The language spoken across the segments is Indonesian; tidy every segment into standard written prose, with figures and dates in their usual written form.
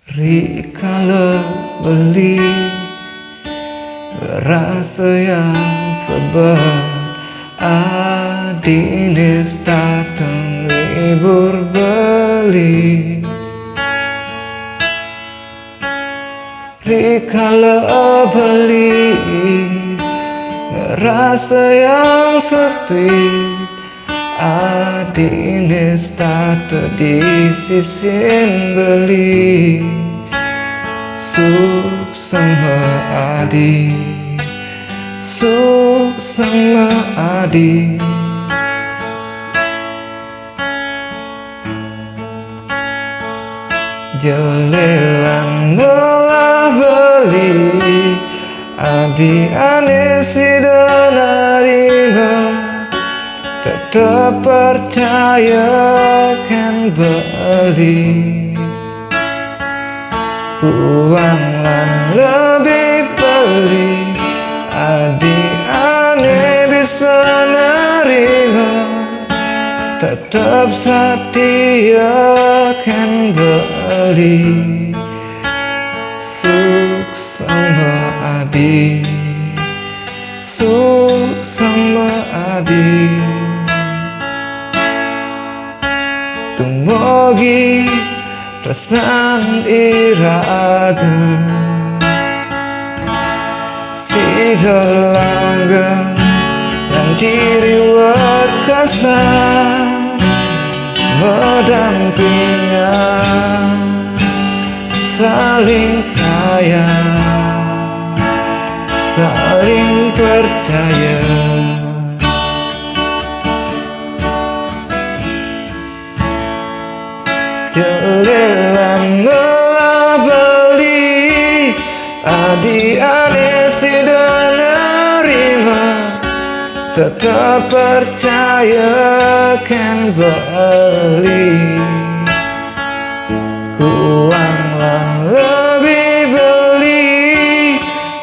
Rikala beli rasa yang sebat adines datang libur beli. Rikala beli rasa yang sepi adines tato di sisin beli. Suk sama adi, suk sama adi. Jelelan lelah beli adi ane sida narima, tetap percaya kan beli. Uang lan lebih beli adi ane bisa nerima, tetap setia kan beli. Suk sama adi, suk sama adi. Tumugi tresnan iraga sida langgeng lan diriwat kasan mendampingan saling sayang, saling percaya. Jelelan lelah beli adi ane sida nerima, tetap percaya kan beli. Uang lan lebih beli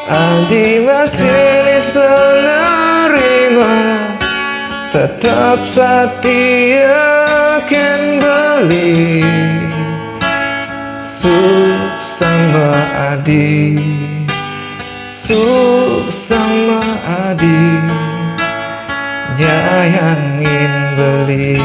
adi masih bisa nerima, tetap setia kan beli. Suk sama adi, suk sama adi, jayangin beli.